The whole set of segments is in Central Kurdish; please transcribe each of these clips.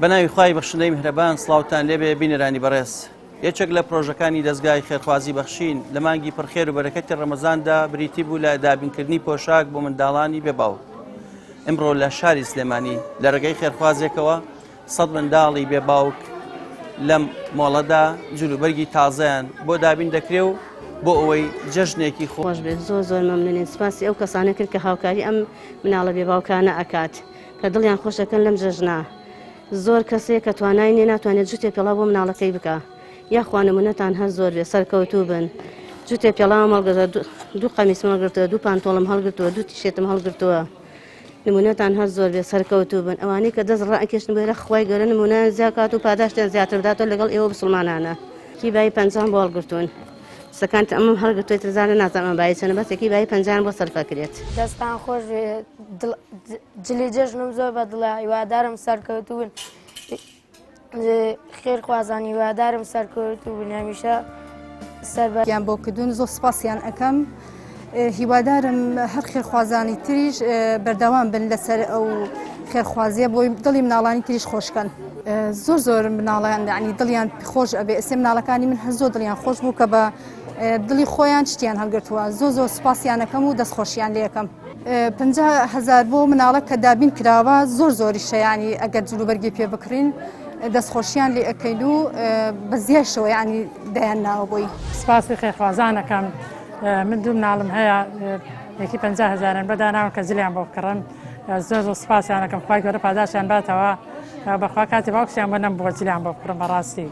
بەناوی خوای بەخشندەی میهرەبان سڵاوتان لێبێ بینەرانی بەڕێز. یەکێک لە پرۆژەکانی دەستگای خێرخوازی بەخشین لە مانگی پڕخێر و بەرەکەتی ڕەمەزاندا بریتی بوو لە دابینکردنی پۆشاک بۆ منداڵانی بێباوک. ئەمڕۆ لە شاری سلێمانی لە ڕێگەی خێرخوازێکەوە 100 منداڵی بێباوک لەم مۆڵەدا جلوبەرگی تازەیان بۆ دابین دەکرێ و بۆ ئەوەی جەژنێکی خۆش بێت. زۆر مەمنونین. سپاسی ئەو کەسانە کرد کە هاوکاری ئەم مناڵە بێباوکانە ئەکات کە دڵیان خۆشەکەن لەم جەژنە. زۆر کەسێک کە توانای ناتوانێت جوتێ پێڵا بۆ مناڵەکەی بکە یاخوا نمونەتان هەر زۆر بێ سەرکەوتوو بن. جوتێ پێڵاوم هەڵگرتووە، دوو قەمیسم هەڵگرتووە، دوو پانتۆڵم هەڵگرتووە، دوو تیشێتم هەڵگرتووە. نمونەتان هەر زۆر بێ سەرکەوتوو بن. ئەوانەی کە دەست ڕائکێشن بێرە خوای گەورە نمونەیان زیاد و پاداشتیان زیاتر بداتەوە لەگەڵ ئێوە مسلمانانە. کیبایی 50 بۆ هەڵگرتوون. سەکانت ئەمەم هەڵگرتووی ترزانە نازانم بای چەنە بەسێکی بای 50 بۆ سەرفە کرێت. دەستان خۆش جلی جەژنم زۆر بەدڵە هیوادارم سەرکەوتوو بن. خێرخوازانی هیوادارم سەرکەوتوو بن هەمیشە سەربەریان بۆ کردوون. زۆر سپاسیان ئەەکەم. هیوادارم هەر خێرخوازانی تریش بەردەوام بن لەسەر ئەو خێرخوازیە بۆی دڵی مناڵانی تریش خۆشکەن. زۆر مناڵیان یعنی دڵیان خۆش ئەبێ. ئێسێ مناڵەکانی من هەر زۆر دڵیان خۆش بوو کە بە دڵی خۆیان شتیان هەڵگرتووە. زۆر سپاسیانەکەم و دەستخۆشیان لێەکەم. 50,000 بۆ مناڵە کە دابین کراوە زۆریشە، ینی ئەگەر جلوبەرگی پێ بکڕین دەستخۆشیان لێ ئەەکەین و بەزیێشەوە ینی دەیان ناوە بۆی. سپاسی خێرخوازانەکەم. من دوو مناڵم هەیە یەکی 50,000 بەداناون کە زلیان بۆ بکڕن. زۆر سپاسیانەکەم. خوای گەورە پاداشیان باتەوە. بەخوا کاتی باوکسیان بۆ نەم بۆ جلیان بۆ بکڕم. بەڕاستی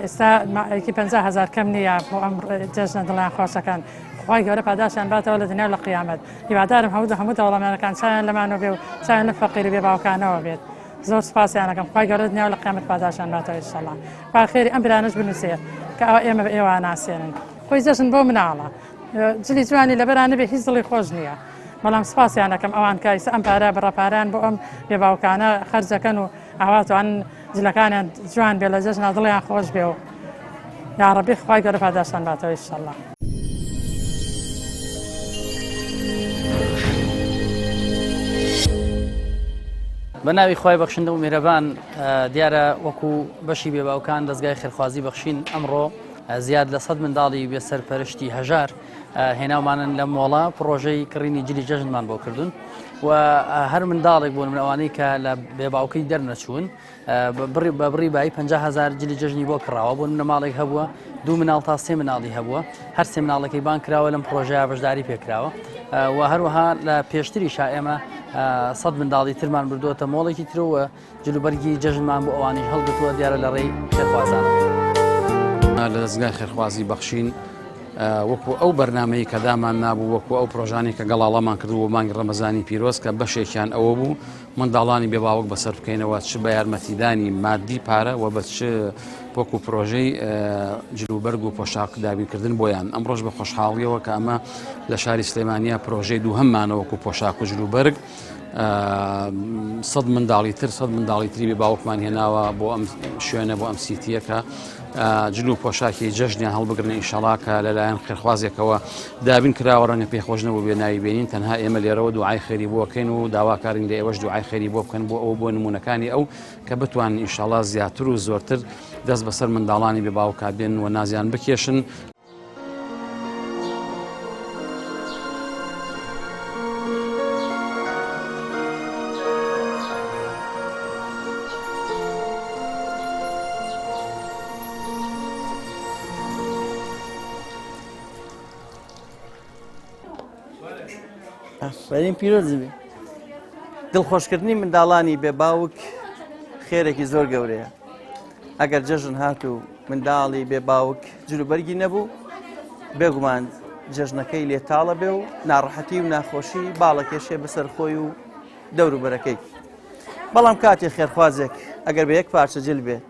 ئێستا یەکی 50,000 کەم نییە بۆ ئەم جەژنە دڵیان خۆشەکەن. خوای گەورە پاداشیان باتەوە لە دنیا لە قیامەت. هیوادارم هەموو دەوڵەمەنەکان چایان لەمانەوە بێ و چایان لە فەقیری بێ باوکانەوە بێت. زۆر سپاسیانەکەم. خوای گەورە دنیا لە قیامەت پاداشیان باتەوە ئینشەڵڵا. خوا خێری ئەم برانەش بنووسێ کە ئێمە بە ئێوە ناسێنن. خۆی جەژن بۆ مناڵە جلی جوانی لەبەرانە بێ هیچ دڵی خۆش نییە. بەڵام سپاسیانەکەم ئەوان کایسە ئەم پارە بڕەپاران بۆ ئەم بێباوکانە خەرجەکەن و ئاواتوان جلەکانیان جوان بێ لە جەژنە دڵیان خۆش بێ و یا ڕەبی خوای گەورە پاداشیان باتەوە ئینشەڵڵا. بەناوی خوای بەخشندە و میهرەبان دیارە وەکو بەشی بێباوکان دەستگای خێرخوازی بەخشین ئەمڕۆ زیاد لە 100 منداڵی بێسەرپەرشتی هەژار هێناومانن لە مۆڵە پرۆژەی کڕینی جلی جەژنمان بۆ کردوون و هەر منداڵێک بوون من ئەوانەی کە لە بێباوکەی دەرنەچوون بە بڕی بای 50,000 جلی جەژنی بۆ کڕاوە. بۆ منە ماڵێک هەبووە، دوو مناڵ تا سێ مناڵی هەبووە. هەر سێ مناڵەکەی بان کراوە لەم پرۆژەیە بەشداری پێکراوە و هەروەها لە پێشتریشا ئێمە 100 منداڵی ترمان بردووەتە مۆڵێکی ترەوە جلوبەرگی جەژنمان بۆ ئەوانەی هەڵگرتووە دیارە لە ڕێی خێرخوازانەوە. لە دەستگای خێرخوازی بەخشین وەکو ئەو بەرنامەی کە دامان نابوو، وەکو ئەو پرۆژانی کە گەڵاڵەمان کردو بۆ مانگی ڕەمەزانی پیرۆز کە بەشێکیان ئەوە بوو منداڵانی بێباوک بەسەر بکەینەوە چ بە یارمەتیدانی مادی پارە و بە چ وەکو پرۆژەی جلوبەرگ و پۆشاک دابینکردن بۆیان. ئەمڕۆژ بە خۆشحاڵیەوە کە ئەمە لە شاری سلێمانیا پرۆژەی دووهەممانە وەکو پۆشاک و جلوبەرگ 100 منداڵی تر 100 منداڵی تری بێباوکمان هێناوە بۆ ئەم شوێنە بۆ ئەم سیتیە کە جلو پۆشاکی جەژنیان هەڵبگرن ئینشەڵڵا کە لەلایەن خێرخوازێکەوە دابین کراوە ڕەنگە پێخۆش نەبوو بێ ناوی بێنین. تەنها ئێمە لێرەوە دوعای خێری بۆ بکەین و داواکارین لە ئێوەش دوعای خێری بۆ بکەن بۆ ئەوە بۆ نمونونەکانی ئەو کە بتوانن ئینشەڵڵا زیاتر و زۆرتر دەست بەسەر منداڵانی بێباوکا بێن و نازیان بکێشن. ئەفرین پیرۆزی بێ. دڵخۆشکردنی منداڵانی بێباوک خێرێکی زۆر گەورەیە. ئەگەر جەژن هات و منداڵی بێباوک جلوبەرگی نەبوو بێگومان جەژنەکەی لێتاڵە بێ و ناڕەحەتی و ناخۆشی باڵەکێشێ بەسەر خۆی و دەوروبەرەکەی. بەڵام کاتێ خێرخوازێک ئەگەر بە یەک پارچە جل بێت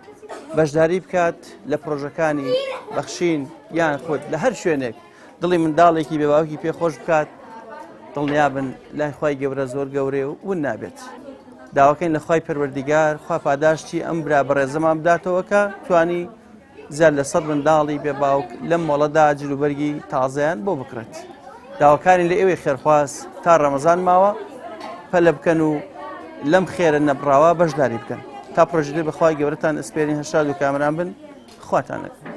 بەشداری بکات لە پرۆژەکانی بەخشین یان خۆت لە هەر شوێنێک دڵی منداڵێکی بێباوکی پێخۆش بکات دڵنیابن لای خوای گەورە زۆر گەورێ و ون نابێت. داواکەین لە خوای پەروەردیگار خوا پاداشتی ئەم برا بەڕێزەمان بداتەوە کە توانی زیاد لە 100 منداڵی بێباوک لەم مۆڵەدا جلوبەرگی تازەیان بۆ بکرێت. داواکارین لە ئێوەی خێرخواز تا ڕەمەزان ماوە پەلە بکەن و لەم خێرە نەبڕاوە بەشداری بکەن. تا پرۆژێ بەخوای گەورەتان ئەسپێرین هەشاد و کامران بن خواتان لەگەڵ.